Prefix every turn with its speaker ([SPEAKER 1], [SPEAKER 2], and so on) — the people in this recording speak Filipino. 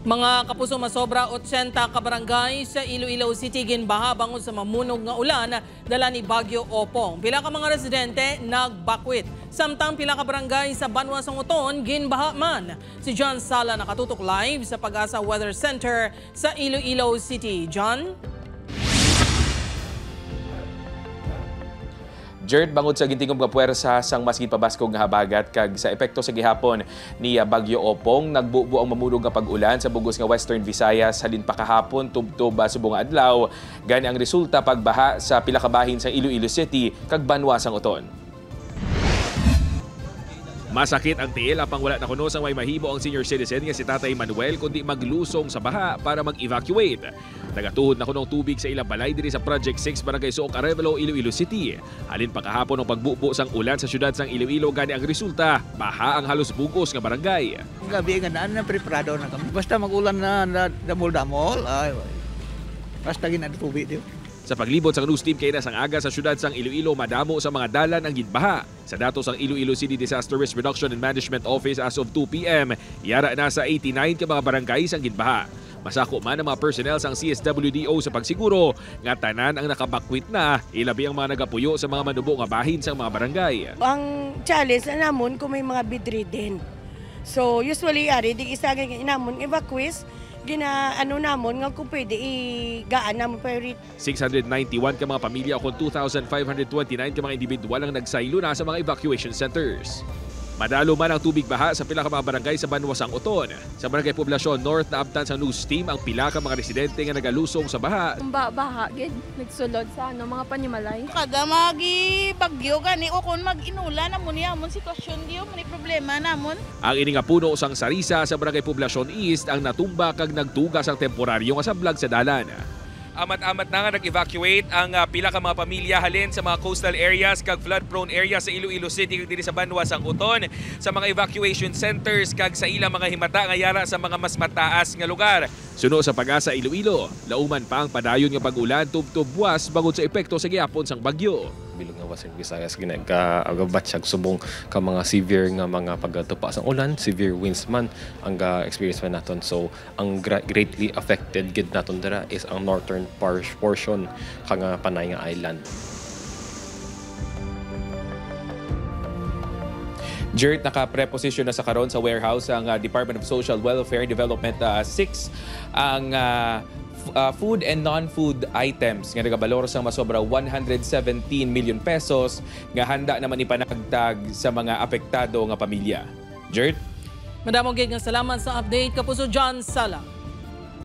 [SPEAKER 1] Mga kapuso, masobra 80 ka barangay sa Iloilo City ginbaha bangon sa mamunog nga ulan dala ni Bagyo Opong. Pila ka mga residente nagbakwit. Samtang pila ka barangay sa Banwa Sanguton ginbaha man. Si John Sala nakatutok live sa Pag-asa Weather Center sa Iloilo City. John?
[SPEAKER 2] Jerd, bangod sa gintingog nga puwersa sang masgid pabaskog nga habagat kag sa epekto sa gihapon ni Bagyo Opong, nagbubo ang mamunog nga pag-ulan sa bugos nga Western Visayas halin pa kahapon tubtob subong adlaw. Gani ang resulta pagbaha sa pila ka bahin sa Iloilo City kag Banwa Sanguton. Masakit ang tiil apang wala na kuno sang may mahimo ang senior citizen nga si Tatay Manuel kundi maglusong sa baha para mag-evacuate. Nagatuhod na kunong tubig sa ilang balay diri sa Project 6 Barangay Sook Arevalo, Iloilo City. Halin pa kahapon ang pagbubo sang ulan sa syudad sang Iloilo, gani ang resulta baha ang halos bugos nga barangay.
[SPEAKER 3] Gabi nga na preparado na kami. Basta magulan na damol-damol, ay basta gina tubig dio.
[SPEAKER 2] Sa paglibot sa news team kay sang aga sa syudad sang Iloilo, madamo sa mga dalan ang ginbaha. Sa datos sang Iloilo City Disaster Risk Reduction and Management Office as of 2 p.m., yara na sa 89 ka mga barangay sang ginbaha. Masako man ang mga personnel sang CSWDO sa pagsiguro nga tanan ang nakabakwit na, ilabi ang mga nagapuyo sa mga manubo nga bahin sang mga barangay.
[SPEAKER 4] Ang challenge na namon kung may mga bedridden. So usually ari di isa nga inamon evacuate ginaano namon nga kung pwede igaan namon priority.
[SPEAKER 2] 691 ka mga pamilya o 2,529 ka mga individual ang nagsaylo na sa mga evacuation centers. Madalo man ang tubig baha sa pila ka mga barangay sa Banwa Sanguton. Sa Barangay Poblacion North na abtan sa news team ang pila ka mga residente nga nagalusong sa baha.
[SPEAKER 5] Baha gid nagsulod sa mga panimalay.
[SPEAKER 6] Kada magi bagyo gani o kun mag-inula namon yamon sitwasyon diyo mani problema namon.
[SPEAKER 2] Ang ini nga puno sang sarisa sa Barangay Poblacion East ang natumba kag nagtugas ang temporaryo nga sablag sa dalan. Amat-amat na nga nag-evacuate ang pila ka mga pamilya halin sa mga coastal areas kag flood-prone areas sa Iloilo City kag diri sa Banwa Sanguton, sa mga evacuation centers kag sa ilang mga himata nga yara sa mga mas mataas nga lugar. Suno sa Pag-asa Iloilo, lauman pa ang padayon nga pag-ulan tubtob buwas bangod sa epekto sa gihapon sang bagyo.
[SPEAKER 7] Bilog nga Western Visayas ginagabat siya subong ka mga severe nga mga pagtupa sa ulan, severe winds man ang experience man naton. So ang greatly affected gid naton dira is ang northern portion nga Panay nga island.
[SPEAKER 2] Jert, naka-preposition na sa karon sa warehouse ang Department of Social Welfare and Development 6 ang food and non-food items nga nagabalor sa masobra 117 million pesos nga handa naman ipanagtag sa mga apektado nga pamilya. Jert?
[SPEAKER 1] Madamong gid nga salamat sa update kapuso, John Sala.